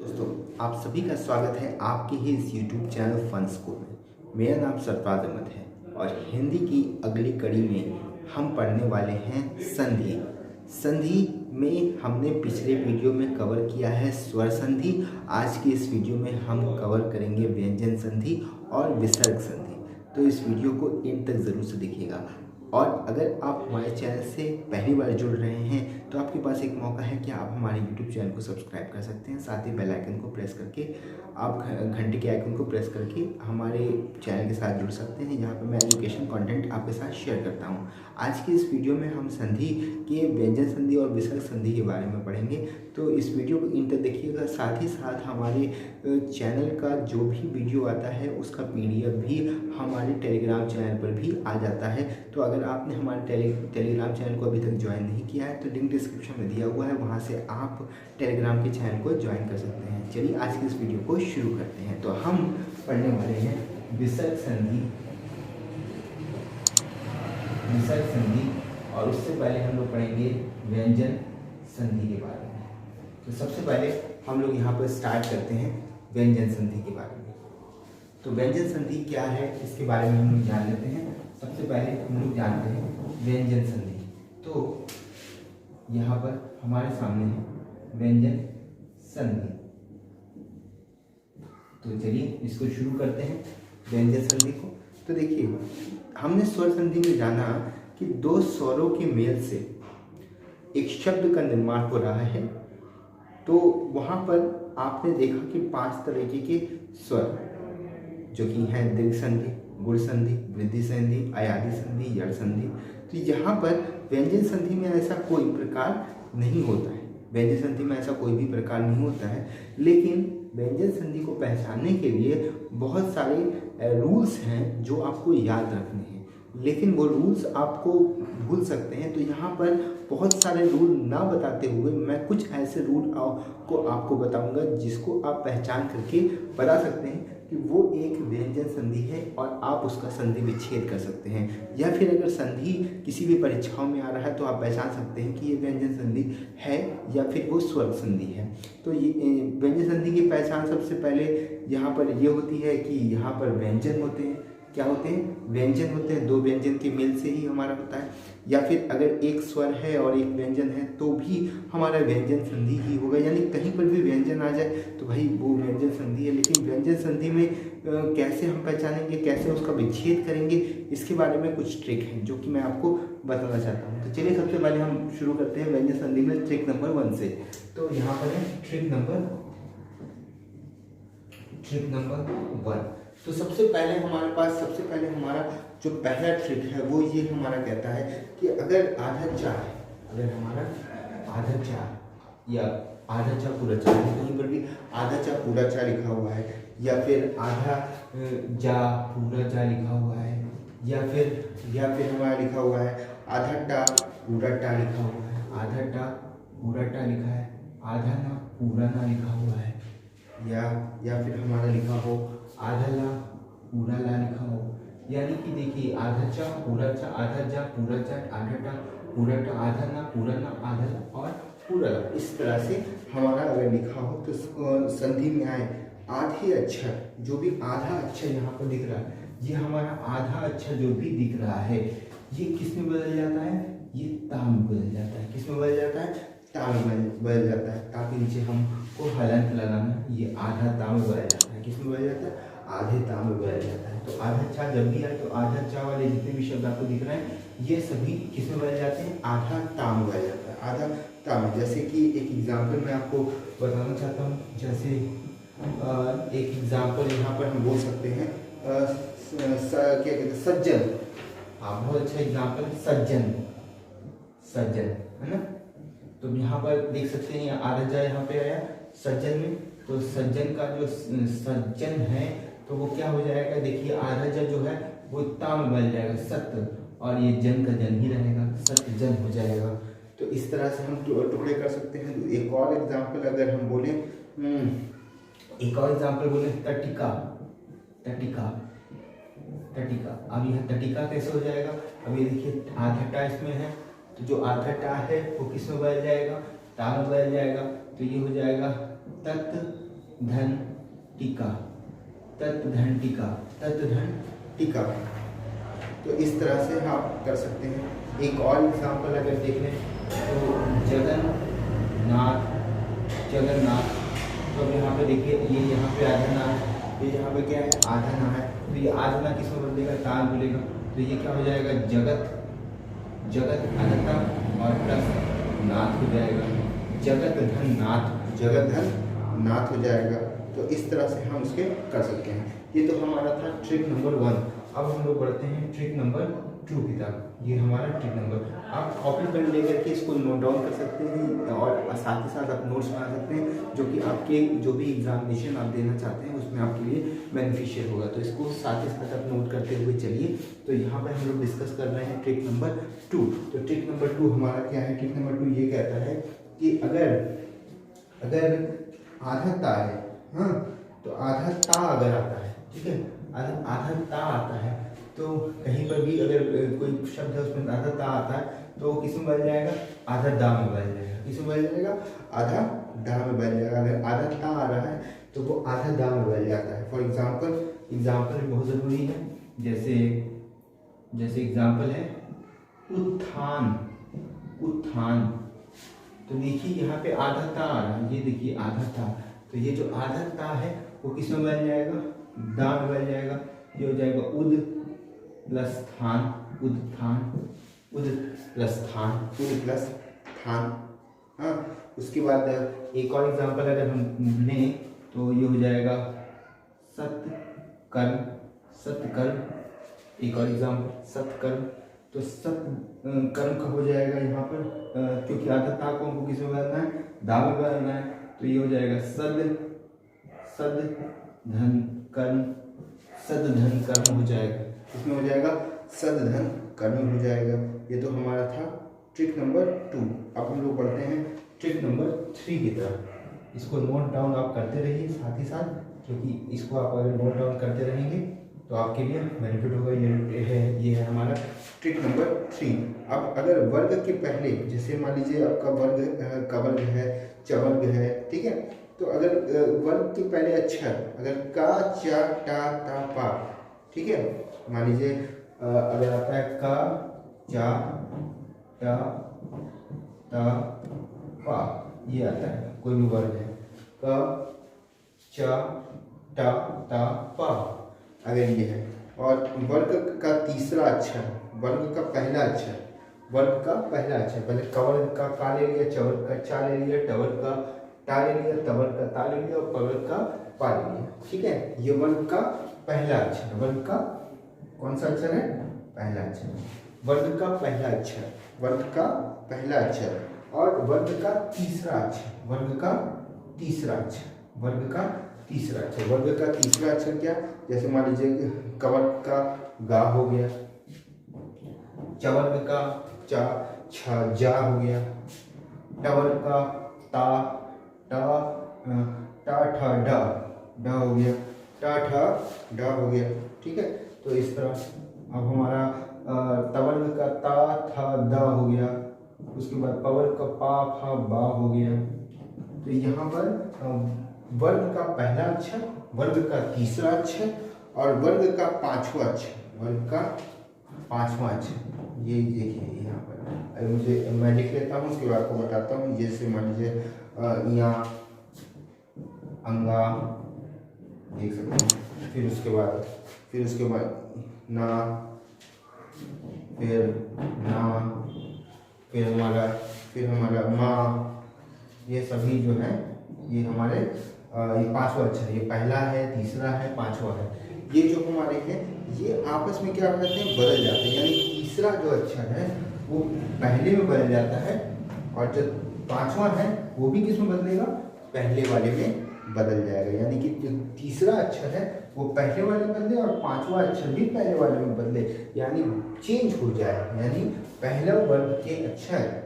दोस्तों, आप सभी का स्वागत है आपके ही इस YouTube चैनल फन स्कूल में। मेरा नाम सरफराज अहमद है और हिंदी की अगली कड़ी में हम पढ़ने वाले हैं संधि। संधि में हमने पिछले वीडियो में कवर किया है स्वर संधि। आज की इस वीडियो में हम कवर करेंगे व्यंजन संधि और विसर्ग संधि। तो इस वीडियो को एंड तक ज़रूर से देखिएगा। और अगर आप हमारे चैनल से पहली बार जुड़ रहे हैं तो आपके पास एक मौका है कि आप हमारे YouTube चैनल को सब्सक्राइब कर सकते हैं। साथ ही बेल आइकन को प्रेस करके आप घंटे के आइकन को प्रेस करके हमारे चैनल के साथ जुड़ सकते हैं, जहां पर मैं एजुकेशन कंटेंट आपके साथ शेयर करता हूं। आज की इस वीडियो में हम संधि के व्यंजन संधि और विसर्ग संधि के बारे में पढ़ेंगे। तो इस वीडियो को इन तक देखिएगा। साथ ही साथ हमारे चैनल का जो भी वीडियो आता है उसका PDF भी हमारे टेलीग्राम चैनल पर भी आ जाता है। तो अगर आपने हमारे टेलीग्राम चैनल को अभी तक ज्वाइन नहीं किया है तो लिंक डिस्क्रिप्शन में दिया हुआ है, वहाँ से आप टेलीग्राम के चैनल को ज्वाइन कर सकते हैं। चलिए आज की इस वीडियो को शुरू करते हैं। तो हम पढ़ने वाले हैं विसर्ग संधि और उससे पहले हम लोग पढ़ेंगे व्यंजन संधि के बारे में। तो सबसे पहले हम लोग यहाँ पर स्टार्ट करते हैं व्यंजन संधि के बारे में। तो व्यंजन संधि क्या है इसके बारे में हम लोग जान लेते हैं। सबसे पहले हम लोग जानते हैं व्यंजन संधि। तो यहाँ पर हमारे सामने है व्यंजन संधि। तो चलिए इसको शुरू करते हैं व्यंजन संधि को। तो देखिए, हमने स्वर संधि में जाना कि दो स्वरों के मेल से एक शब्द का निर्माण हो रहा है। तो वहाँ पर आपने देखा कि 5 तरीके के स्वर जो कि हैं दीर्घ संधि, गुण संधि, वृद्धि संधि, अयादि संधि, यड़ संधि। तो यहाँ पर व्यंजन संधि में ऐसा कोई प्रकार नहीं होता है। व्यंजन संधि में ऐसा कोई भी प्रकार नहीं होता है, लेकिन व्यंजन संधि को पहचानने के लिए बहुत सारे रूल्स हैं जो आपको याद रखने हैं, लेकिन वो रूल्स आपको भूल सकते हैं। तो यहाँ पर बहुत सारे रूल ना बताते हुए मैं कुछ ऐसे रूल को आपको बताऊंगा जिसको आप पहचान करके बता सकते हैं कि वो एक व्यंजन संधि है और आप उसका संधि विच्छेद कर सकते हैं। या फिर अगर संधि किसी भी परीक्षाओं में आ रहा है तो आप पहचान सकते हैं कि ये व्यंजन संधि है या फिर वो स्वर संधि है। तो ये व्यंजन संधि की पहचान सबसे पहले यहाँ पर ये होती है कि यहाँ पर व्यंजन होते हैं। क्या होते हैं? व्यंजन होते हैं। दो व्यंजन के मेल से ही हमारा होता है। या फिर अगर एक स्वर है और एक व्यंजन है तो भी हमारा व्यंजन संधि ही होगा। यानी कहीं पर भी व्यंजन आ जाए तो भाई वो व्यंजन संधि है। लेकिन व्यंजन संधि में कैसे हम पहचानेंगे, कैसे उसका विच्छेद करेंगे, इसके बारे में कुछ ट्रिक हैं जो कि मैं आपको बताना चाहता हूँ। तो चलिए सबसे पहले हम शुरू करते हैं व्यंजन संधि में ट्रिक नंबर 1 से। तो यहाँ पर है ट्रिक नंबर 1। तो सबसे पहले हमारा जो पहला ट्रिक है वो ये हमारा कहता है कि अगर आधा चा है, अगर हमारा आधा चा या आधा चा पूरा चा, कहीं पर भी आधा चा पूरा चा लिखा हुआ है, या फिर आधा जा पूरा जा लिखा हुआ है, या फिर हमारा लिखा हुआ है आधा टा पूरा टा लिखा हुआ है, आधा टा पूरा टा लिखा है, आधा ना पूरा ना लिखा हुआ है, या फिर हमारा लिखा हो आधा ला पूरा ला लिखा हो। यानी कि देखिए, आधा चा पूरा चा, आधा जा पूरा जा, आधा टा पूरा टा, आधा ना पूरा ना, आधा ला और पूरा ला। इस तरह से हमारा अगर लिखा हो तो संधि में आए आधे अक्षर, जो भी आधा अक्षर यहाँ पर दिख रहा है, ये हमारा आधा अक्षर जो भी दिख रहा है ये किस में बदल जाता है? ये ता में बदल जाता है। किस में बदल जाता है? ता में बदल जाता है। ताकि नीचे हमको हलंत लगाना, ये आधा ता में बदल जाता है। किस में बदल जाता है? आधे ता में बदल जाता है। तो आधा चा जब भी आए तो आधा चा वाले जितने भी शब्द आपको दिख रहे हैं ये सभी किस में बदल जाते हैं? आधा ता में बदल जाता है। आधा ता में। जैसे कि एक एग्जाम्पल मैं आपको बताना चाहता हूँ। जैसे एक एग्जाम्पल यहाँ पर हम बोल सकते हैं क्या कहते हैं, सज्जन। हाँ, बहुत अच्छा एग्जाम्पल, सज्जन है ना। तो यहाँ पर देख सकते हैं आधा जा यहाँ पे आया सज्जन में। तो सज्जन का जो सज्जन है तो वो क्या हो जाएगा? देखिए, आधा जा जो है वो ता में बदल जाएगा, सत्य, और ये जन का जन ही रहेगा, सत्य जन हो जाएगा। तो इस तरह से हम टुकड़े कर सकते हैं। एक और एग्जाम्पल अगर हम बोले, तटिका। अब यह तटिका कैसे हो जाएगा? अब ये देखिए आधा टा इसमें है, तो जो आधा टा है वो किस में बदल जाएगा? ता में बदल जाएगा। तो ये हो जाएगा तत् धन टीका, तत् धन टीका, तत् धन टीका। तो इस तरह से आप कर सकते हैं। एक और एग्जाम्पल अगर देख लें तो जगन्नाथ, जगन्नाथ। तो अब यहाँ पे देखिए, ये यहाँ पे आधा ना है, ये यहाँ पे क्या है, आधा ना है। तो ये आधा ना किसमें बदलेगा, ताल बोलेगा। तो ये क्या हो जाएगा, जगत, जगत अनता और प्लस नाथ हो जाएगा, जगत धन नाथ, जगत धन नाथ हो जाएगा। तो इस तरह से हम उसके कर सकते हैं। ये तो हमारा था ट्रिक नंबर 1। अब हम लोग बढ़ते हैं ट्रिक नंबर 2 की तरफ। ये हमारा ट्रिक नंबर, आप कॉपी पेन लेकर के इसको नोट डाउन कर सकते हैं और साथ ही साथ आप नोट्स बना सकते हैं, जो कि आपके जो भी एग्जामिनेशन आप देना चाहते हैं उसमें आपके लिए बेनिफिशियल होगा। तो इसको साथ ही साथ आप नोट करते हुए चलिए। तो यहाँ पर हम लोग डिस्कस कर रहे हैं ट्रिक नंबर 2। तो ट्रिक नंबर 2 हमारा क्या है, ट्रिक नंबर 2 ये कहता है कि अगर आधा ता है, हाँ, तो आधा ता अगर आता है, ठीक है, आधा ता आता है, तो कहीं पर भी अगर कोई शब्द है उसमें आधा ता आता है तो वो किस में बदल जाएगा, आधा दा में बदल जाएगा। किस में बदल जाएगा, आधा दा में बदल जाएगा। अगर आधा ता आ रहा है तो वो आधा दा में बदल जाता है। फॉर एग्जाम्पल बहुत ज़रूरी है। जैसे एग्जाम्पल है उत्थान, उत्थान। तो देखिए यहाँ पे आधा ता आ रहा है, ये देखिए आधा ता। तो ये जो आधा ता है वो किस में बदल जाएगा, दा में बदल जाएगा। ये हो जाएगा उद प्लस थान, उत्थान, उद प्लस थान, उद प्लस थान। हाँ, उसके बाद एक और एग्जांपल अगर हम लें तो ये हो जाएगा सत्कर्म, सत्कर्म। एक और एग्जांपल सत्कर्म। तो सत्कर्म का हो जाएगा यहाँ पर, क्योंकि आधा ता को हमको किस में बदलना है, दा में बदलना है। तो ये हो जाएगा सद धन कर्म, सद धन कर्म हो जाएगा। इसमें हो जाएगा सद धन कर्म हो जाएगा। ये तो हमारा था ट्रिक नंबर 2। अब हम लोग बढ़ते हैं ट्रिक नंबर 3 की तरफ। इसको नोट डाउन आप करते रहिए साथ ही साथ, क्योंकि इसको आप अगर नोट डाउन करते रहेंगे तो आपके लिए बेनिफिट होगा। ये है हमारा ट्रिक नंबर 3। अब अगर वर्ग के पहले, जैसे मान लीजिए आपका वर्ग का वर्ग है, चवर्ग है, ठीक है, तो अगर वर्ग के पहले अक्षर अगर का, चा, टा, ता, पा, ठीक है, मान लीजिए अगर आता है का, चा, टा, ता, पा, ये आता है, कोई भी वर्ग है, का, चा, टा, ता, पा, अगर ये है। और वर्ग का तीसरा अक्षर, वर्ग का पहला अक्षर, वर्ग का पहला अक्षर, पहले कवर्ग का का ले लिया, चवर्ग का चा ले लिया, टवर्ग का टा ले लिया, तवर्ग का ता ले लिया और पवर्ग का पा ले लिया, ठीक है। ये वर्ग का पहला अक्षर, वर्ग का कौन सा अक्षर है, पहला अक्षर, वर्ग का पहला अक्षर, वर्ग का पहला अक्षर। और वर्ग का तीसरा अक्षर, वर्ग का तीसरा अक्षर, वर्ग का तीसरा अक्षर। वर्ग का तीसरा अक्षर क्या, जैसे मान लीजिए कवर्ग का गा हो गया, चवर्ग का चा, छा, जा हो गया, टवर्ग का ता, टा, टा, ठा, डा, डा हो गया, टा, ठा, डा हो गया, ठीक है। तो इस तरह अब हमारा तवर्ग का ता, था, दा हो गया, उसके बाद पवर्ग का पा, फा, बा हो गया। तो यहाँ पर वर्ग का पहला अक्षर, वर्ग का तीसरा अक्षर और वर्ग का पांचवा अक्षर, वर्ग का पांचवा अक्षर। ये देखिए यहाँ पर, अरे मुझे मैं लिख लेता हूँ, उसके बाद आपको बताता हूँ। जैसे मान लीजिए या, अंगा, देख सकते हैं। फिर उसके बाद ना, फिर हमारा माँ, ये सभी जो है ये हमारे ये पांचवा अक्षर, ये पहला है, तीसरा है, पांचवा है। ये जो हमारे हैं ये आपस में क्या करते हैं, बदल जाते हैं। यानी तीसरा जो अक्षर है वो पहले में बदल जाता है और जो पांचवा है वो भी किस में बदलेगा, पहले वाले में बदल जाएगा। यानी कि जो तीसरा अक्षर है वो पहले वाले में बदले और पांचवा अक्षर भी पहले वाले में बदले, यानी चेंज हो जाए। यानी पहला वर्ग के अक्षर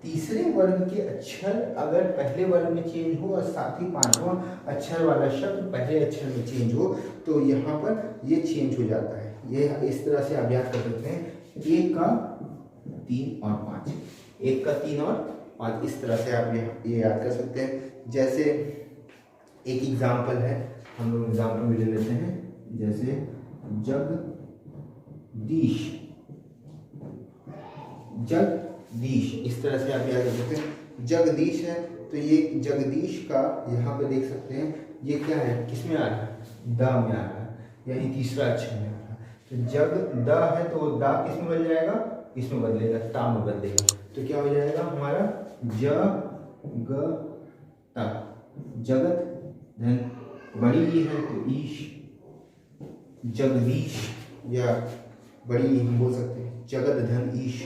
तीसरे वर्ग के अक्षर अगर पहले वर्ग में चेंज हो और साथ ही पांचवा अक्षर वाला शब्द पहले अक्षर में चेंज हो तो यहाँ पर ये चेंज हो जाता है। ये इस तरह से आप याद कर सकते हैं, 1 का 3 और 5, 1 का 3 और 5, इस तरह से आप ये याद कर सकते हैं। जैसे एक एग्जाम्पल है, हम लोग एग्जाम्पल भी ले लेते हैं, जैसे जगदीश, जगदीश, इस तरह से आप याद कर सकते हैं। जगदीश है तो ये जगदीश का यहाँ पे देख सकते हैं, ये क्या है, किस में आ रहा है, द में आ रहा है, यानी तीसरा अक्षर में आ रहा है। तो जग द है तो द किस में बदल जाएगा, इसमें बदलेगा, ता में बदलेगा। तो क्या हो जाएगा हमारा जगता, जगत धन बड़ी है तो ईश, जगदीश, या बड़ी हम बोल सकते हैं जगत धन ईश।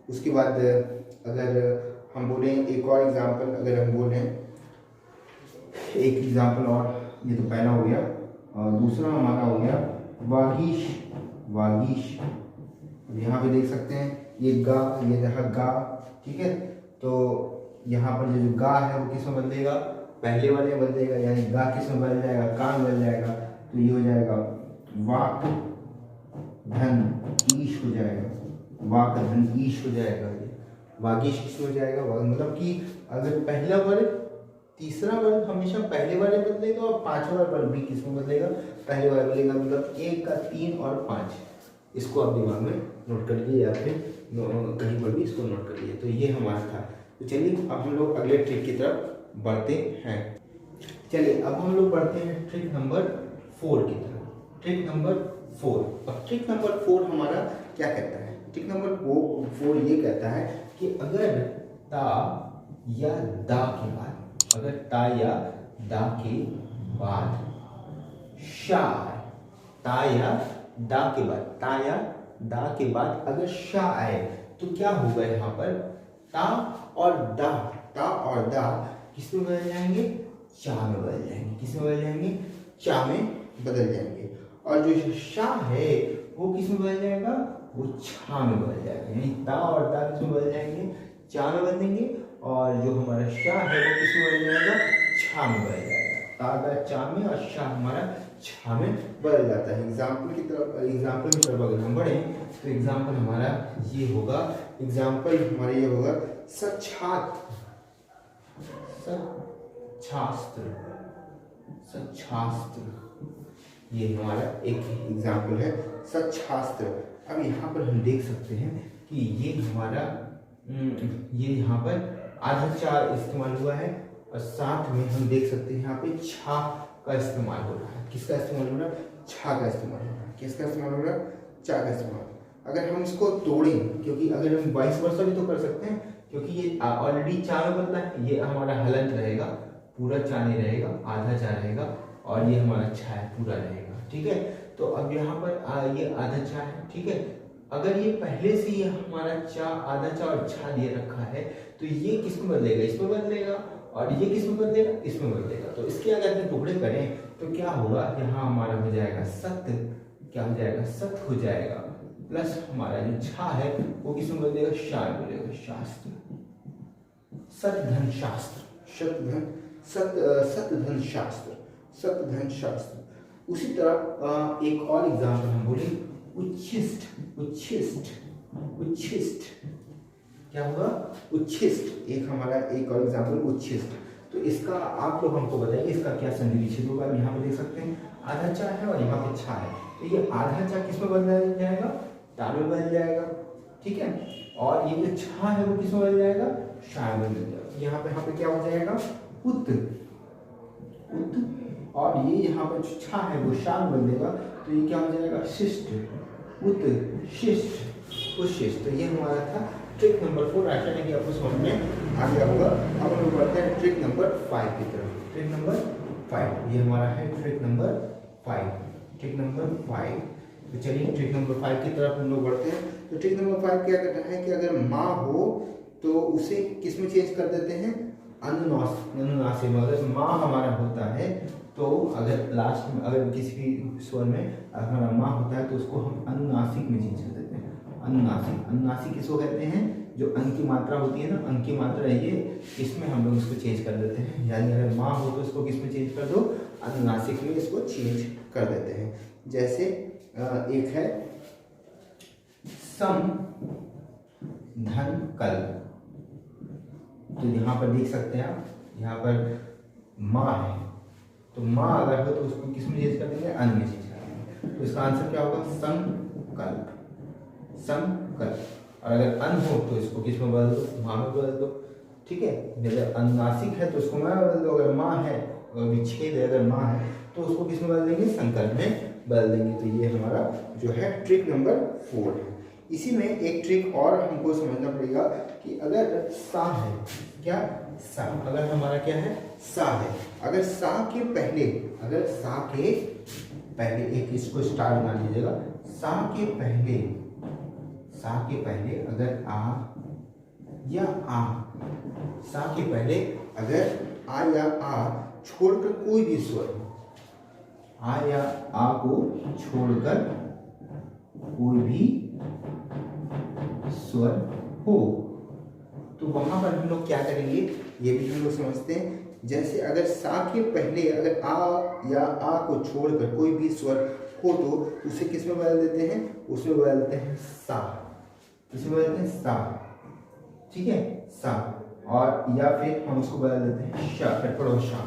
उसके बाद अगर हम बोलें एक और एग्जाम्पल, अगर हम बोलें एक एग्जाम्पल और, ये तो पहला हो गया, और दूसरा हमारा हो गया वागीश, वागीश। यहाँ पे देख सकते हैं ये गा, ये रहा गा, ठीक है। तो यहाँ पर जो गा है वो किस में बदलेगा, पहले वाले में बदलेगा, यानी गा किस में बदल जाएगा, का में बदल जाएगा। तो ये हो जाएगा वाक धन ईश हो जाएगा, वाक धन ईश हो जाएगा। ये वागीश किस में हो जाएगा, मतलब कि अगर पहला वर्ग तीसरा वर्ग हमेशा पहले वाले बदलेगा, और पांचवा वर्ग भी किस में बदलेगा, पहले वाले बदलेगा। मतलब 1 का 3 और 5, इसको आप दिमाग में नोट कर लीजिए, या फिर कहीं पर भी इसको नोट कर लीजिए। तो ये हमारा था। तो चलिए अब हम लोग अगले ट्रिक की तरफ बढ़ते हैं। चलिए अब हम लोग बढ़ते हैं ट्रिक नंबर 4 की तरफ। ट्रिक नंबर 4, अब ट्रिक नंबर 4 हमारा क्या कहता है, ट्रिक नंबर 4 ये कहता है कि अगर ता या दा के बाद, अगर ता या दा के बाद शा, ता या दा के बाद, ता या दा के बाद अगर शा आए तो क्या होगा, यहाँ पर ता और दा, ता और दा किस में बदल जाएंगे, चा में बदल जाएंगे। किस में बदल जाएंगे, चा में बदल जाएंगे। और जो शा है वो किस में बदल जाएगा, वो छा में बदल जाएगा। यानी ता और दा किस में बदल जाएंगे, चा में बदलेंगे, और जो हमारा शा है वो किस में बदल जाएगा, छा में बदल जाएगा। ता दा चा में, और शा हमारा छा में बदल जाता है। एग्जाम्पल की तरफ अगर हम बढ़े तो एग्जाम्पल हमारा ये होगा, एग्जाम्पल हमारा ये होगा सच्छात्र, सच्छास्त्र, सच्छास्त्र, ये हमारा एक एग्जाम्पल है सच्छास्त्र। अब यहाँ पर हम देख सकते हैं कि ये हमारा ये यहाँ पर आधा चा इस्तेमाल हुआ है, और साथ में हम देख सकते हैं यहाँ पे छा का इस्तेमाल हो रहा है। किसका इस्तेमाल हो रहा है, छा का इस्तेमाल हो रहा है। किसका इस्तेमाल हो रहा है, चा का इस्तेमाल। अगर हम इसको तोड़ें, क्योंकि अगर हम 22 वर्षा भी तो कर सकते हैं, क्योंकि ये ऑलरेडी चा में बदला है, ये हमारा हलंत रहेगा, पूरा चा नहीं रहेगा, आधा चा रहेगा, और ये हमारा छा है, पूरा रहेगा, ठीक है। तो अब यहाँ पर ये आधा चा है, ठीक है। अगर ये पहले से ये हमारा चा, आधा चा और छा दिए रखा है, तो ये किस में बदलेगा, इसमें बदलेगा, और ये किस में बदलेगा, इसमें बदलेगा। तो इसके अगर हम टुकड़े करें तो क्या होगा, यहाँ हमारा हो जाएगा सत्य, क्या हो जाएगा, सत्य हो जाएगा, प्लस हमारा जो छा है वो किस में बदलेगा, शा में बदलेगा, शास्त्र, सत्य धन शास्त्र, सत्य धन शास्त्र, सत्य धन शास्त्र। उसी तरह एक और एग्जाम्पल हम बोले उच्छिष्ट, उच्छिष्ट, उच्छिष्ट, क्या होगा, उच्छिष्ट। एक हमारा एक और एग्जाम्पल उच्छिष्ट। तो इसका आप लोग हमको बताइए इसका क्या संधि विच्छेद होगा। यहाँ पे देख सकते हैं आधा चा है और यहाँ पे छा है, तो ये आधा चा किस में बदल जाएगा, ता में बदल जाएगा, ठीक है। और ये जो छा है वो किस में बदल जाएगा, शा में बदल जाएगा। यहाँ पे क्या हो जाएगा, उत, उत, और ये यहाँ पर जो छा है वो शा में बदलेगा, तो ये क्या हो जाएगा, शिष्ट, उत शिष्ट, उशिष्ट। तो ये हमारा था ट्रिक नंबर 4। आशा है कि आपको समझ में आ गया होगा। अब हम लोग बढ़ते हैं ट्रिक नंबर 5 की तरफ। ट्रिक नंबर 5 ये हमारा है ट्रिक नंबर 5, ट्रिक नंबर 5। तो चलिए ट्रिक नंबर 5 की तरफ हम लोग बढ़ते हैं। तो ट्रिक नंबर 5 क्या कहता है कि अगर माँ हो तो उसे किस में चेंज कर देते हैं, अनुनासिक में। अगर माँ हमारा होता है तो अगर लास्ट में अगर किसी भी स्वर में हमारा माँ होता है तो उसको हम अनुनासिक में चेंज कर देते हैं। अनुनासिक, अनुनासिक किसको कहते हैं, जो अंक की मात्रा होती है ना, अंक की मात्रा ये, इसमें हम लोग इसको चेंज कर देते हैं। यानी अगर माँ हो तो इसको किस में चेंज कर दो, अनुनासिक में इसको चेंज कर देते हैं। जैसे एक है सम धन कल। तो यहाँ पर देख सकते हैं आप, यहाँ पर माँ है, तो माँ अगर हो तो उसको किस में चेंज कर देंगे, अन में चेंज कर देंगे। तो इसका आंसर क्या होगा, संकल्प, संकल्प। और अगर अन हो तो इसको किस में बदल दो, माँ में बदल दो। ठीक है, जैसे अनुनासिक है तो उसको माँ में बदल दो, अगर माँ है और विच्छेद है अगर माँ है तो उसको किस में बदल देंगे, संकल्प में बदल देंगे। तो ये हमारा जो है ट्रिक नंबर 4 है। इसी में एक ट्रिक और हमको समझना पड़ेगा कि अगर सा है, क्या सा, अगर हमारा क्या है सा है, अगर सा के पहले, अगर सा के पहले एक इसको स्टार बना लीजिएगा, सा के पहले, सा के पहले अगर आ या आ, सा के पहले अगर आ या आ छोड़कर कोई भी स्वर, आ या आ को छोड़कर कोई भी स्वर हो, तो वहां पर हम लोग क्या करेंगे, ये भी हम लोग समझते हैं। जैसे अगर सा के पहले अगर आ या आ को छोड़कर कोई भी स्वर हो तो उसे किस में बदल देते हैं, उसमें बदल देते हैं सा, इसमें बदल देते हैं सा। ठीक है, सा। और या फिर हम उसको बदल देते हैं शा, फिर पढ़ो शा,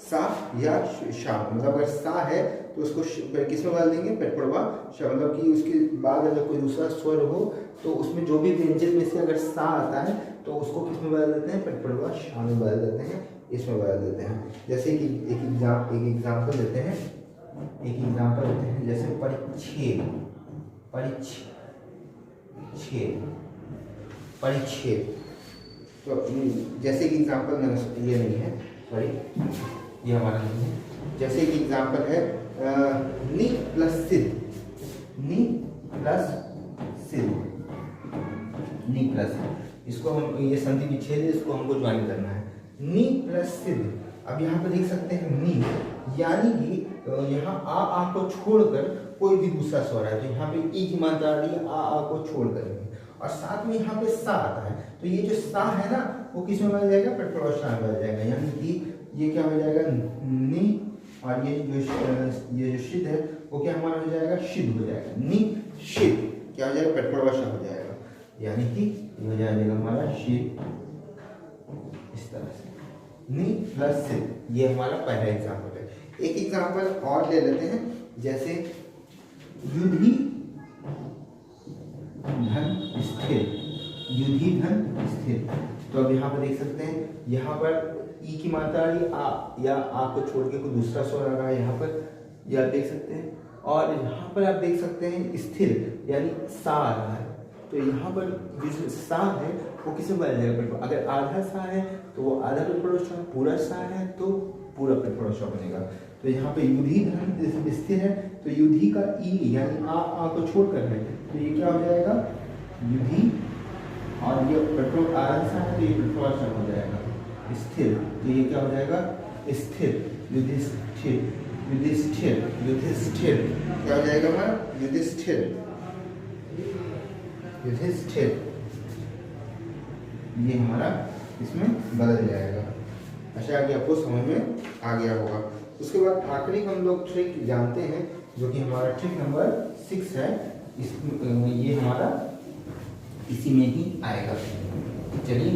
सा या शा। मतलब अगर सा है तो उसको किस में बदल देंगे, पेटपड़वा शा। मतलब कि उसके बाद अगर कोई दूसरा स्वर हो तो उसमें जो भी व्यंजन में से अगर सा आता है तो उसको किस में बदल देते हैं, पेटपड़वा शा में बदल देते हैं, इसमें बदल देते हैं। जैसे कि एक एग्जाम्पल देते हैं, जैसे परिच्छेद, परिच्छेद। तो जैसे कि एग्जाम्पल मैंने ये नहीं है, सॉरी ये हमारा नहीं है। जैसे कि एग्जाम्पल है नि प्लस सिद्ध, नि प्लस सिद्ध, नि प्लस, इसको हम ये संधि विच्छेद है, इसको हमको ज्वाइन करना है, नि प्लस सिद्ध। अब यहाँ पर देख सकते हैं नि, यानी कि यहाँ आ को छोड़कर कोई भी दूसरा स्वर है, तो यहाँ पे ई की मात्रा आ रही है, आ को छोड़ करेंगे। और साथ में यहाँ पे सा आता है, तो ये जो सा है ना वो किस में बदल जाएगा, पेटपड़वा में बदल जाएगा। यानी कि ये क्या हो जाएगा, नि, और ये जो शिद है वो क्या हमारा हो जाएगा, शिद हो जाएगा, नि शिद क्या हो जाएगा, पेटपड़वा हो जाएगा। यानी कि ये हो जाएगा हमारा शिद, इस तरह से नि प्लस सिद्ध। ये हमारा पहला एग्जाम्पल है। एक एग्जाम्पल और ले लेते हैं, जैसे युधि धन स्थिर, युधि धन स्थिर। तो अब यहाँ पर देख सकते हैं, यहाँ पर ई की मात्रा आ रही है, आ या आ को छोड़ के कोई दूसरा स्वर आ रहा है यहाँ पर, ये आप देख सकते हैं। और यहाँ पर आप देख सकते हैं स्थिर, यानी सा आ रहा है, तो यहाँ पर जो सा है वो किसे बदल जाएगा, अगर आधा सा है तो वो आधा पेटपड़वा, पूरा सा है तो पूरा पेटपड़वा बनेगा। तो यहाँ पे युधि धन स्थिर है, तो युधि का ई यानी आ को छोड़कर है, तो ये क्या हो जाएगा, युधि, और ये पेट्रोल आधा सा है तो ये पेट्रोल हो जाएगा स्थिर, तो ये क्या हो जाएगा, स्थिर, युधिष्ठिर, युधिष्ठिर, युधिष्ठिर क्या हो जाएगा हमारा, युधिष्ठिर, युधिष्ठिर। ये हमारा इसमें बदल जाएगा। अच्छा, आगे आपको समझ में आ गया होगा। उसके बाद आखिरी हम लोग ट्रिक जानते हैं, जो कि हमारा ट्रिक नंबर 6 है। ये हमारा इसी में ही आएगा। चलिए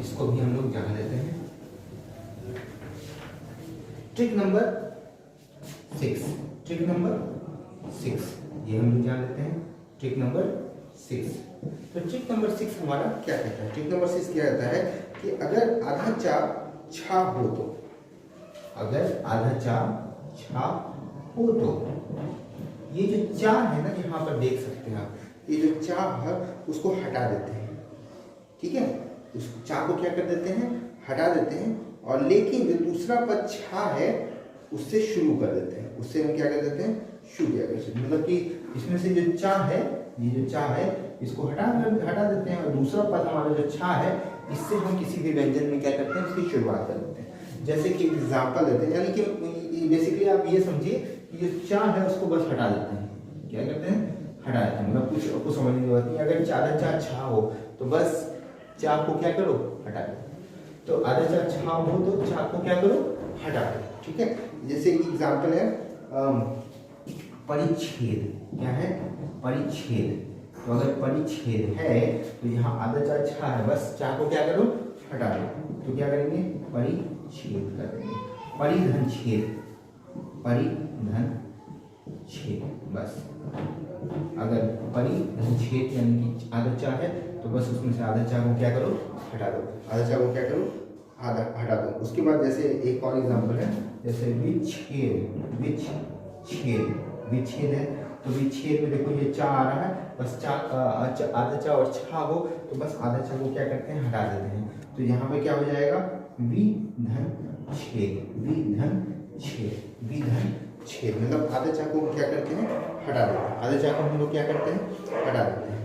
इसको भी हम लोग जान लेते हैं। ट्रिक नंबर 6, ट्रिक नंबर 6 ये हम लोग जान लेते हैं। ट्रिक नंबर 6, तो ट्रिक नंबर 6 हमारा क्या कहता है, ट्रिक नंबर 6 क्या कहता है कि अगर आधा चाप छा हो तो, अगर आधा चाप छा हो तो, ये जो चा है ना यहाँ पर देख सकते हैं आप, ये जो चा है उसको हटा देते हैं। ठीक है, उस चा को क्या कर देते हैं, हटा देते हैं, और लेकिन जो दूसरा पद छा है उससे शुरू कर देते हैं, उससे हम क्या कर देते हैं, शुरू किया करते हैं। मतलब कि इसमें से जो चा है, ये जो चा है इसको हटा देते हैं, और दूसरा पद हमारा जो छा है इससे हम किसी भी व्यंजन में क्या करते हैं, उसकी शुरुआत कर देते हैं। जैसे कि एग्जाम्पल देते हैं, यानी कि बेसिकली आप ये समझिए कि जो चा है उसको बस हटा देते हैं। क्या करते हैं, हटा देते हैं, मतलब कुछ आपको समझने की बात नहीं। अगर आधा चा छा हो तो बस चा को क्या करो, हटा दो। तो आधा चा छा हो तो चा को क्या करो, हटा दो। ठीक है, जैसे एग्जाम्पल है परिच्छेद, क्या है, परिच्छेद। तो अगर परिच्छेद है तो यहाँ आधा चा छा है, बस चा को क्या करो, हटा दो। तो क्या करेंगे, परिच्छेद करेंगे। परिधन छेद, परि धन छेद, बस। अगर परि धन छेद यानी कि आधा चार है तो बस उसमें से आधा चार को क्या करो, हटा दो। आधा चार को क्या करो, आधा हटा दो। उसके बाद जैसे एक और एग्जांपल है, जैसे विच्छेद, विच्छेद है तो विच्छेद में देखो ये चार आ रहा है, बस चार आधा चार और छह हो तो बस आधा चार को क्या करते हैं, हटा देते हैं। तो यहाँ पे क्या हो जाएगा, वि धन छेद, वि धन छेद, वि धन छेद, मतलब आधा चार को हम क्या करते हैं, हटा देते हैं। आधा चार को हम लोग क्या करते हैं, हटा देते हैं।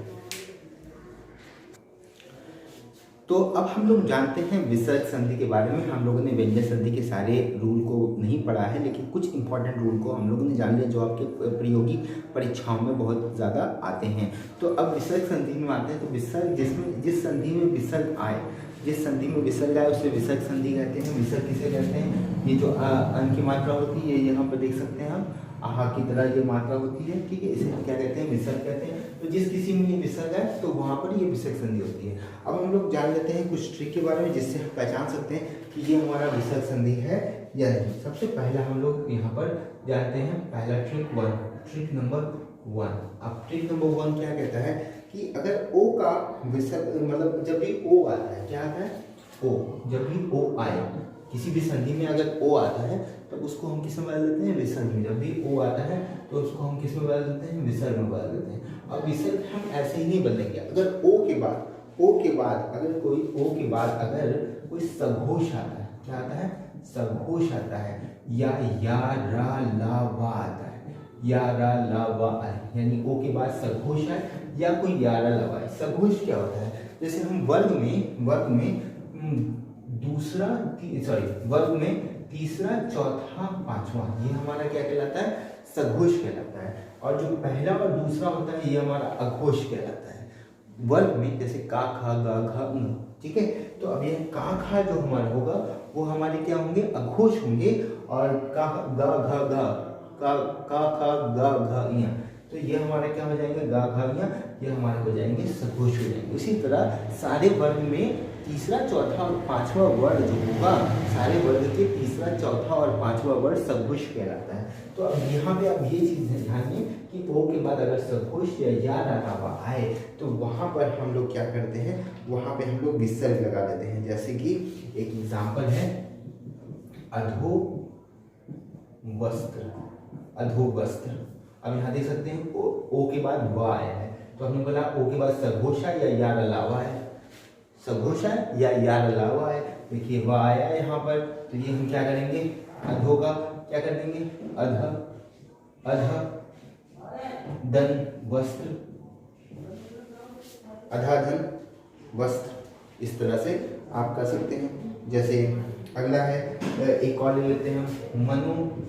तो अब हम लोग जानते हैं विसर्ग संधि के बारे में। हम लोगों ने व्यंजक संधि के सारे रूल को नहीं पढ़ा है, लेकिन कुछ इंपॉर्टेंट रूल को हम लोगों ने जान लिया जो आपके प्रायोगिक परीक्षाओं में बहुत ज़्यादा आते हैं। तो अब विसर्ग संधि में आते हैं। तो विसर्ग जिसमें जिस संधि में विसर्ग आए, जिस संधि में विसर्ग आए उसे विसर्ग संधि कहते हैं। विसर्ग किसे कहते हैं, ये जो अन की मात्रा होती है, ये यहाँ पर देख सकते हैं हम, आहा की तरह ये मात्रा होती है, ठीक है, इसे क्या कहते हैं, विसर्ग कहते हैं। तो जिस किसी में ये विसर्ग है तो वहाँ पर ये विसर्ग संधि होती है। अब हम लोग जान लेते हैं कुछ ट्रिक के बारे में जिससे हम पहचान सकते हैं कि ये हमारा विसर्ग संधि है या नहीं। सबसे पहला हम लोग यहाँ पर जानते हैं पहला ट्रिक नंबर 1। अब ट्रिक नंबर 1 क्या कहता है कि अगर ओ का विसर्ग, मतलब जब भी ओ आता है, क्या आता है, ओ, जब भी ओ आए किसी भी संधि में अगर ओ आता है तब उसको हम किस में बदल देते हैं, विसर्ग में। जब भी ओ आता है तो उसको हम किस में बदल देते हैं, विसर्ग में बदल देते हैं। अब विसर्ग हम ऐसे ही नहीं बदलेंगे। अगर ओ के बाद अगर कोई सघोष आता है, क्या आता है, सघोष आता है, या रा ला वा आता है, या रा ला वा है, यानी ओ के बाद सघोष है या कोई या रा ला वा है। सघोष क्या होता है, जैसे हम वर्ग में तीसरा, चौथा, पांचवा, ये हमारा क्या कहलाता है, सघोष कहलाता है। और जो पहला और दूसरा होता है ये हमारा अघोष कहलाता है। वर्ग में जैसे का, खा, गा, घा, ठीक है। तो अब ये का, खा जो हमारा होगा वो हमारे क्या होंगे, अघोष होंगे, और का, गा, घा, गा, का, खा, गा, घा, इया, तो ये हमारे क्या हो जाएंगे, गा, घा, इया, ये हमारे हो जाएंगे सघोष हो जाएंगे। उसी तरह सारे वर्ग में तीसरा, चौथा और पांचवा वर्ण जो होगा, सारे वर्ग के तीसरा, चौथा और पांचवा वर्ण सघोष कहलाता है। तो अब यहाँ पे आप ये चीज़ ध्यान दें कि ओ के बाद अगर सघोष या रा आए तो वहाँ पर हम लोग क्या करते हैं, वहाँ पे हम लोग विसर्ग लगा देते हैं। जैसे कि एक एग्जाम्पल है अधो वस्त्र, अधो वस्त्र। अब यहाँ देख सकते हैं ओ के बाद वा आया है, तो हमने बोला ओ के बाद सघोष है या लावा है, सघोष है या लावा है। देखिए वा आया है यहाँ पर, तो ये हम क्या करेंगे, अधो का क्या कर देंगे, अध धन वस्त्र, अधा धन वस्त्र, इस तरह से आप कर सकते हैं। जैसे अगला है, एक और ले लेते हैं, मनोविकार।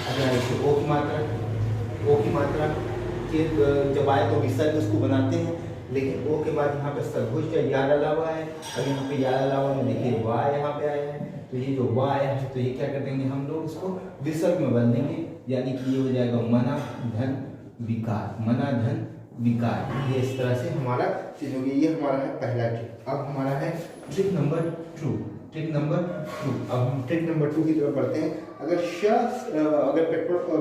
अगर ओ की मात्रा के जब आए तो विसर्ग उसको बनाते हैं, लेकिन ओ के बाद यहाँ पे सघोष या ला हुआ है। अब यहाँ पे या ला हुआ में देखिए वा यहाँ पे आया है, तो ये जो वा आया है तो ये क्या कर देंगे हम लोग, इसको विसर्ग में बदल देंगे, यानी कि ये हो जाएगा मना धन विकार। ये इस तरह से हमारा चीज होगी। ये हमारा है पहला ट्रिक। अब हमारा है ट्रिक नंबर 2। अब हम ट्रिक नंबर 2 की तरफ बढ़ते हैं। अगर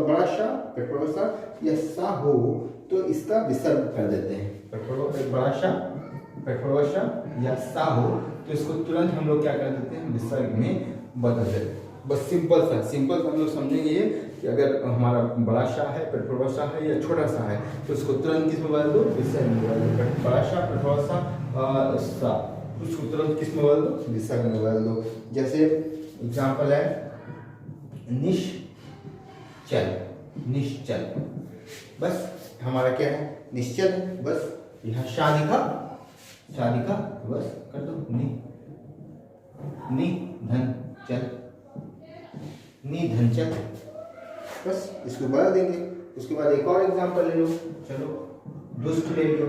बड़ा श, पेट्रोल सा या सा हो तो इसका विसर्ग कर देते हैं। बड़ा श, पेट्रोल सा या सा हो तो इसको तुरंत हम लोग क्या कर देते हैं, विसर्ग में बदल देते हैं। बस सिंपल सा हम लोग समझेंगे ये कि अगर हमारा बड़ा सा है, पेट्रोल सा है या छोटा सा है तो उसको तुरंत किस में बदल दो, विसर्ग में बदल दो। बड़ा सा, पेट्रोल सा, उसको तुरंत किस में बदल दो, विसर्ग में बदल दो। जैसे एग्जाम्पल है निश्चल, बस हमारा क्या है, निश्चल, बस यहाँ शादी का बस कर दो, निधनचल, बस इसको बदल देंगे। उसके बाद एक और एग्जाम्पल ले लो, चलो दुष्ट ले लो।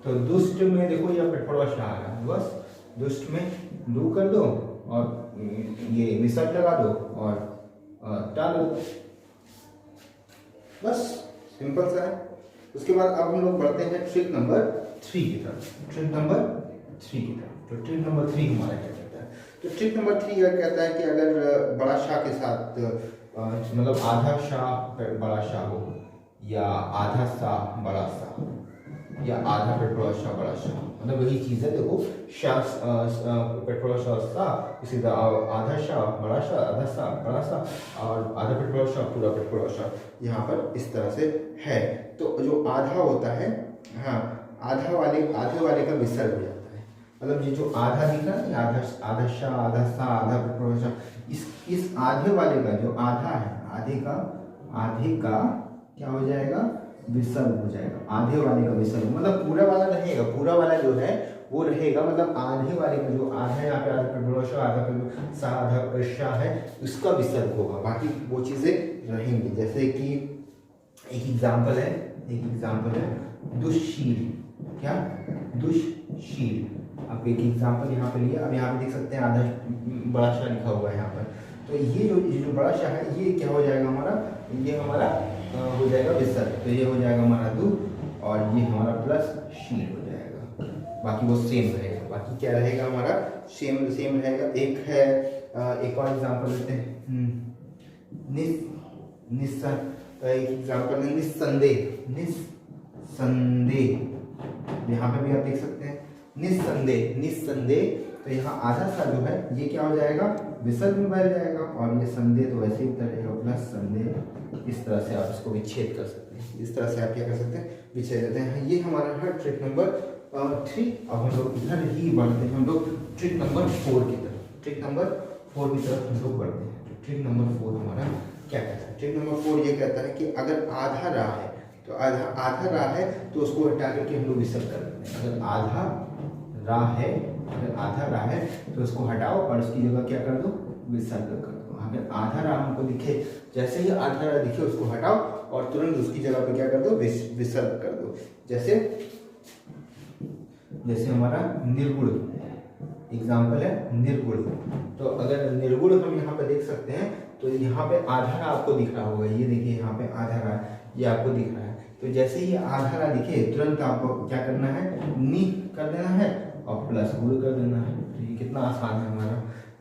तो दुष्ट में देखो यह पेट्रोल आ रहा है, बस दुष्ट में दू कर दो और ये विसर्ग लगा दो और टाल दो, बस सिंपल सा है। उसके बाद अब हम लोग बढ़ते हैं ट्रिक नंबर 3 की तरफ। तो ट्रिक नंबर 3 हमारा क्या कहता है, तो ट्रिक नंबर 3 यह कहता है कि अगर बड़ा शाह के साथ मतलब आधा शाह बड़ा शाह हो, या आधा शाह बड़ा शाह, या आधा पेट्रोल शाह बड़ा शाह, मतलब वही चीज़ है। देखो शाह पेट्रोल शाह, इसी तरह आधा शाह बड़ा शाह, आधा शाह बड़ा शाह, और आधा पेट्रोल शाह पूरा पेट्रोल शाह यहाँ पर इस तरह से है। तो जो आधा होता है, हाँ, आधे वाले का विसर्ग हो जाता है। मतलब ये जो आधा दिख रहा है, आधा शाह, आधा पेट्रोल शाह, इस आधे वाले का जो आधा है, आधे का क्या हो जाएगा, विसर्ग हो जाएगा। आधे वाले का विसर्ग, मतलब पूरा वाला रहेगा, पूरा वाला जो है वो रहेगा, मतलब आधे वाले का जो आधा है, यहाँ पे आधा पेट्रोल शाह, आधा शाह है, उसका विसर्ग होगा, बाकी वो चीज़ें रहेंगी। जैसे कि एक एग्जाम्पल है दुष्शील, क्या दुष्शील। अब एक एग्जाम्पल यहाँ पे लिया, अब यहाँ पे देख सकते हैं आधा बड़ा शाह लिखा हुआ है यहाँ पर। तो ये जो बड़ा शाह है, ये क्या हो जाएगा हमारा, ये हमारा हो जाएगा विसर्ग। तो ये हो जाएगा हमारा दु, और ये हमारा प्लस शील हो जाएगा। बाकी वो सेम रहेगा, बाकी क्या रहेगा हमारा, सेम रहेगा। एक है एक और एग्जाम्पल लेते हैं, एक एग्जाम्पल है निस्संदेह। यहाँ पे भी आप देख सकते हैं निस्संदेह। तो यहाँ आधा सा जो है ये क्या हो जाएगा, विसर्ग में बदल जाएगा, और ये संदेह तो वैसे ही उतर रहेगा, प्लस संदेह। इस तरह से आप इसको विच्छेद कर सकते हैं, इस तरह से आप क्या कर सकते हैं, विच्छेद देते हैं। ये हमारा है ट्रिक नंबर 3। अब हम लोग इधर ही बढ़ते हैं, हम लोग ट्रिक नंबर 4 की तरफ हम लोग बढ़ते हैं। ट्रिक नंबर 4 हमारा क्या कहता है, ट्रिक नंबर 4 ये कहता है कि अगर आधा राह है, तो आधा राह है तो उसको हटा करके हम लोग विसर्ग कर देते हैं। अगर आधा राह है तो उसको हटाओ और उसकी जगह क्या कर दो, विसर्ग कर दो। अगर आधा राह हमको दिखे, जैसे ही आधा राह दिखे उसको हटाओ और तुरंत उसकी जगह पे क्या कर दो, विसर्ग कर दो। जैसे हमारा निर्गुण एग्जाम्पल है, निर्गुण। तो अगर निर्गुण हम यहाँ पे देख सकते हैं, तो यहाँ पे आधा राह आपको दिख रहा होगा, ये देखिए यहाँ पे आधा राह ये आपको दिख रहा है। तो जैसे ही आधा राह दिखे तुरंत आपको क्या करना है, नी कर देना है और प्लस गुण कर देना है। तो ये कितना आसान है हमारा।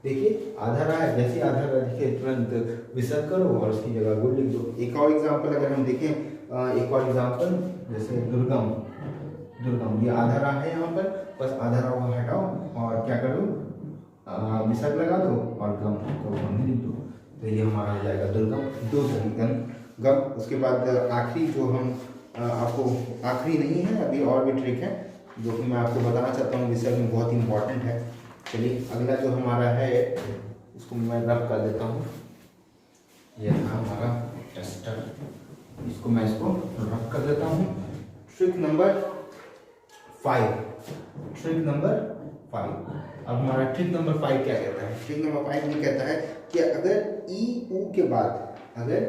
देखिए आधा राह है, जैसे आधा राह दिखे तुरंत विसर्ग करो और उसकी जगह गुण लिख दो। एक और एग्जाम्पल अगर हम देखें, एक और एग्जाम्पल जैसे दुर्गम, ये आधा राह है, यहाँ पर बस आधा राह को हटाओ और क्या करो, विसर्ग लगा दो और गम को गम लिख दो। तो ये हमारा हो जाएगा दुर्गम, 2 तरीकन गम। उसके बाद आखिरी जो हम आपको, आखिरी नहीं है अभी, और भी ट्रिक है जो कि मैं आपको बताना चाहता हूँ, विसर्ग में बहुत इंपॉर्टेंट है। चलिए अगला जो हमारा है उसको मैं रब कर देता हूँ। ये था हमारा टेस्टर, इसको मैं रब कर देता हूँ। Trick number 5। अब हमारा ट्रिक नंबर 5 क्या कहता है, ट्रिक नंबर 5 ये कहता है कि अगर ई ऊ के बाद, अगर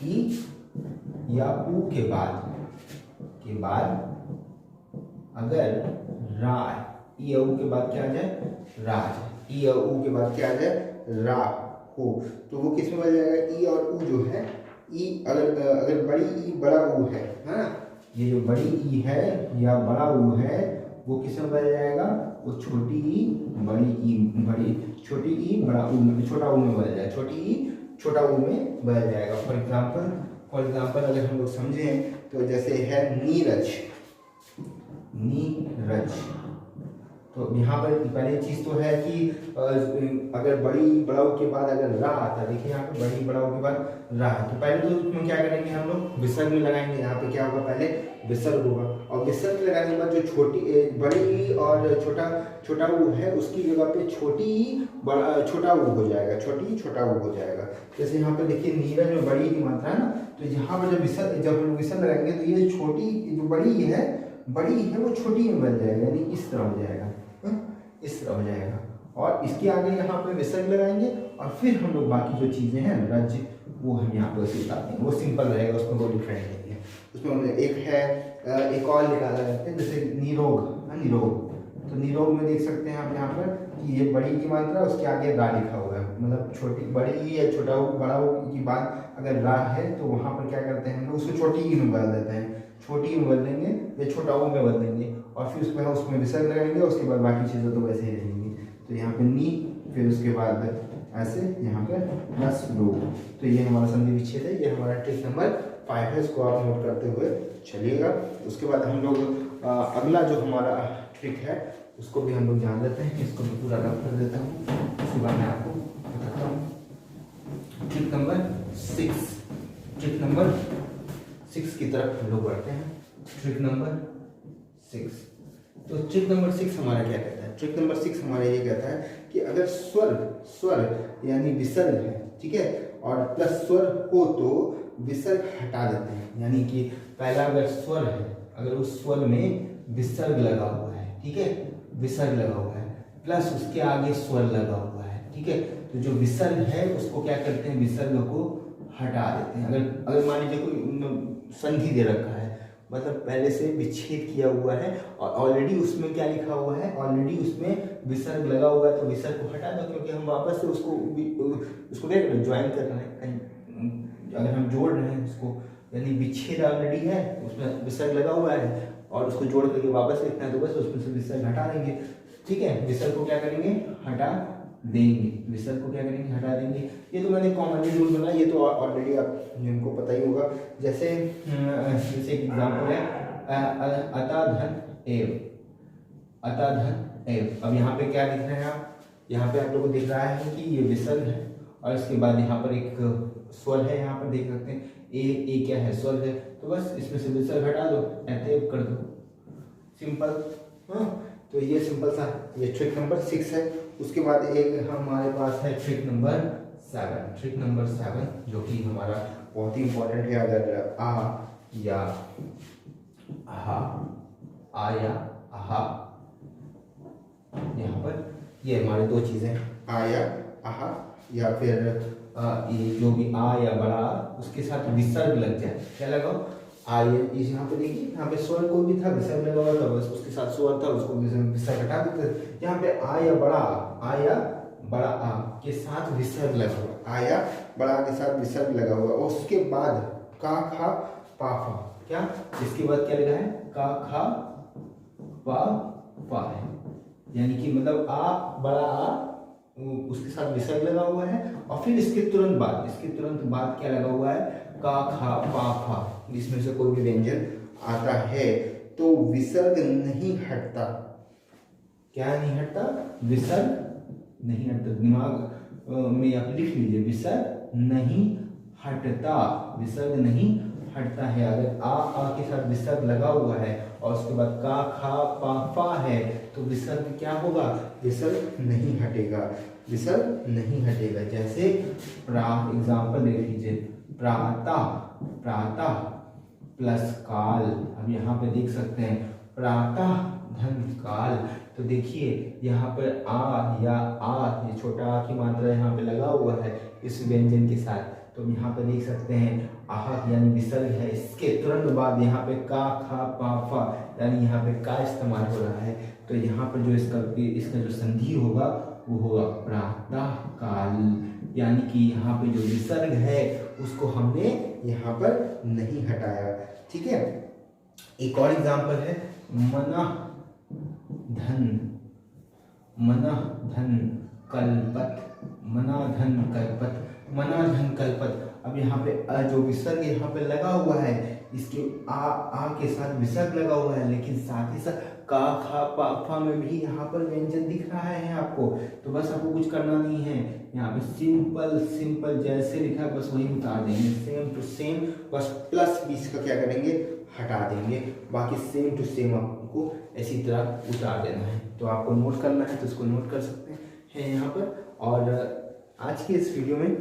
ई या ऊ के बाद अगर रा, ई या ऊ के बाद क्या आ जाए, रा, ई या ऊ के बाद क्या आ जाए, रा हो, तो वो किस में बदल जाएगा, ई और ऊ जो है, ई अगर बड़ी ई बड़ा ऊ है ना, ये जो बड़ी ई है या बड़ा ऊ है वो किस में बदल जाएगा, वो छोटी ई बड़ी ई, छोटी ई बड़ा ऊ में, छोटा ऊ में बदल जाएगा, छोटी ई छोटा ऊ में बदल जाएगा। फॉर एग्जाम्पल अगर हम लोग समझें तो जैसे है नीरज, तो यहाँ पर पहले चीज तो है कि अगर बड़ाऊ के बाद अगर रा आता है, देखिए यहाँ पे बड़ी बड़ाऊ के बाद रा, तो पहले तो उसमें क्या करेंगे हम लोग, विसर्ग में लगाएंगे। यहाँ पे क्या होगा, पहले विसर्ग होगा और विसर्ग लगाने के बाद जो बड़ी और छोटा ऊ है उसकी जगह पे छोटा ऊ हो जाएगा, छोटा ऊ हो जाएगा। जैसे यहाँ पे देखिए नीरज में बड़ी की मात्रा है ना, तो यहाँ पर जब हम विसर्ग लगाएंगे तो ये छोटी जो बड़ी है वो छोटी में बन जाएगा, यानी इस तरह हो जाएगा, इस तरह हो जाएगा। और इसके आगे यहाँ पे विसर्ग लगाएंगे और फिर हम लोग बाकी जो चीज़ें हैं राज्य वो हम यहाँ पे बताते हैं, वो सिंपल रहेगा, उसमें कोई डिफरेंट नहीं है। उसमें एक है, एक और निकाला जाता है जैसे निरोग, तो निरोग में देख सकते हैं आप यहाँ पर कि ये बड़ी की मात्रा उसके आगे रा लिखा हुआ है, मतलब बड़ी या बड़ा की बात अगर रा है तो वहाँ पर क्या करते हैं हम लोग उसको छोटी ई में बदल देते हैं, छोटी ई में बदल देंगे या छोटा ऊ में बदल देंगे और फिर उसमें विसर्ग लगाएंगे, उसके बाद बाकी चीज़ें तो वैसे ही रहेंगी। तो यहाँ पे नी फिर उसके बाद ऐसे यहाँ पे प्लस लोग। तो ये हमारा संधि विच्छेद है, ये हमारा ट्रिक नंबर 5 है, इसको आप नोट करते हुए चलिएगा। उसके बाद हम लोग अगला जो हमारा ट्रिक है उसको भी हम लोग जान लेते हैं। इसको मैं पूरा रफ कर देता हूँ, उसके बाद मैं आपको बताता हूँ। ट्रिक नंबर 6, ट्रिक नंबर 6 की तरफ हम लोग बढ़ते हैं। ट्रिक नंबर 6, तो ट्रिक नंबर 6 हमारा क्या कहता है? ट्रिक नंबर 6 हमारा ये कहता है कि अगर स्वर यानी विसर्ग है, ठीक है, और प्लस स्वर हो तो विसर्ग हटा देते हैं। यानी कि पहला अगर स्वर है, अगर उस स्वर में विसर्ग लगा हुआ है, ठीक है, विसर्ग लगा हुआ है, प्लस उसके आगे स्वर लगा हुआ है, ठीक है, तो जो विसर्ग है उसको क्या करते हैं? विसर्ग को हटा देते हैं। अगर मान लीजिए कोई संधि दे रखा है, मतलब पहले से विच्छेद किया हुआ है और ऑलरेडी उसमें क्या लिखा हुआ है? ऑलरेडी उसमें विसर्ग लगा हुआ है, तो विसर्ग को हटा दो, क्योंकि हम वापस से उसको क्या करना है? ज्वाइन करना है। अगर हम जोड़ रहे हैं उसको, यानी विच्छेद ऑलरेडी है, उसमें विसर्ग लगा हुआ है और उसको जोड़ करके वापस लिखना है, तो बस उसमें से विसर्ग हटा देंगे, ठीक है। विसर्ग को क्या करेंगे? हटा देंगे। विसर्ग को क्या करेंगे? हटा देंगे। ये तो मैंने कॉमनली रूल बना, ये तो ऑलरेडी आप जिनको पता ही होगा। जैसे एक एग्जाम्पल है अता धन एव, अता धन एव। अब यहाँ पे क्या दिख रहा है? आप यहाँ पे आप लोगों को दिख रहा है कि ये विसर्ग है और इसके बाद यहाँ पर एक स्वर है, यहाँ पर देख सकते हैं ए क्या है? स्वर है, तो बस इसमें से विसर्ग हटा दो, एतेव कर दो, सिंपल। हाँ, तो ये सिंपल सा ये ट्रिक नंबर 6 है। उसके बाद एक हमारे पास है ट्रिक नंबर 7, ट्रिक नंबर 7 जो कि हमारा बहुत ही इंपॉर्टेंट है। अगर आ या आहा, आ या आहा, यहाँ पर ये हमारे दो चीजें, आ या आहा, या फिर ये जो भी आ या बड़ा उसके साथ विसर्ग लग जाए, क्या लगाओ? आ, ये यहाँ पे देखिए, यहाँ पे स्वर कोई भी था, विसर्ग लगा हुआ था, बस उसके साथ स्वर था, उसको विसर्ग हटा देते। यहाँ पे आ या बड़ा आ के साथ विसर्ग लगा हुआ, आ या बड़ा के साथ विसर्ग लगा हुआ, और उसके बाद का खा पा फा, क्या इसके बाद क्या लगा है? का खा पा फा है, यानी कि मतलब आ बड़ा आ उसके साथ विसर्ग लगा हुआ है, और फिर इसके तुरंत बाद क्या लगा हुआ है? का खा पा फा। जिसमें से कोई भी व्यंजन आता है तो विसर्ग नहीं हटता। क्या नहीं हटता? विसर्ग नहीं हटता। दिमाग में आप लिख लीजिए, विसर्ग नहीं हटता, विसर्ग नहीं हटता है। अगर आ के साथ विसर्ग लगा हुआ है और उसके बाद का खा पा फा है, तो विसर्ग क्या होगा? विसर्ग नहीं हटेगा, विसर्ग नहीं हटेगा। जैसे एग्जाम्पल देख लीजिए, प्रातः प्लस काल। अब यहाँ पे देख सकते हैं प्रातः धन काल, तो देखिए यहाँ पर आ या आ, ये छोटा आ की मात्रा यहाँ पे लगा हुआ है इस व्यंजन के साथ, तो यहाँ पे देख सकते हैं आह यानी विसर्ग है, इसके तुरंत बाद यहाँ पे का खा पा फा यानी यहाँ पे का इस्तेमाल हो रहा है। तो यहाँ पर जो इसका जो संधि होगा वो होगा प्रातः काल, यानी कि यहाँ पे जो विसर्ग है उसको हमने यहाँ पर नहीं हटाया, ठीक है। एक और एग्जाम्पल है मनः धन कल्पत, मना धन कल्पत। अब यहाँ पे जो विसर्ग यहाँ पे लगा हुआ है, इसके आ के साथ विसर्ग लगा हुआ है, लेकिन साथ ही साथ का खा पा फा में भी यहाँ पर व्यंजन दिख रहा है आपको। तो बस आपको कुछ करना नहीं है, यहाँ पे सिंपल जैसे लिखा है बस वही उतार देंगे, सेम टू सेम, बस प्लस बीच का क्या करेंगे? हटा देंगे। बाकी सेम टू सेम आपको इसी तरह उतार देना है। तो आपको नोट करना है तो इसको नोट कर सकते हैं यहाँ पर, और आज की इस वीडियो में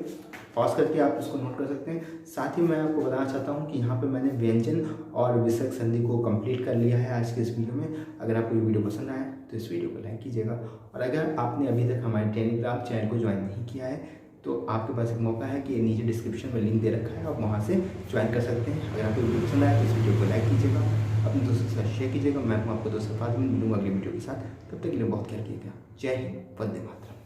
पॉज करके आप इसको नोट कर सकते हैं। साथ ही मैं आपको बताना चाहता हूँ कि यहाँ पे मैंने व्यंजन और विसर्ग संधि को कंप्लीट कर लिया है आज के इस वीडियो में। अगर आपको ये वीडियो पसंद आया तो इस वीडियो को लाइक कीजिएगा, और अगर आपने अभी तक हमारे टेलीग्राम चैनल को ज्वाइन नहीं किया है तो आपके पास एक मौका है कि नीचे डिस्क्रिप्शन में लिंक दे रखा है, आप वहाँ से ज्वाइन कर सकते हैं। अगर आपको वीडियो पसंद आया तो इस वीडियो को लाइक कीजिएगा, अपने दोस्तों के साथ शेयर कीजिएगा। मैं आपको दोस्तों के साथ मिलूंगा अगली वीडियो के साथ। तब तक के लिए बहुत ख्याल रखिएगा। जय हिंद, वंदे मातरम।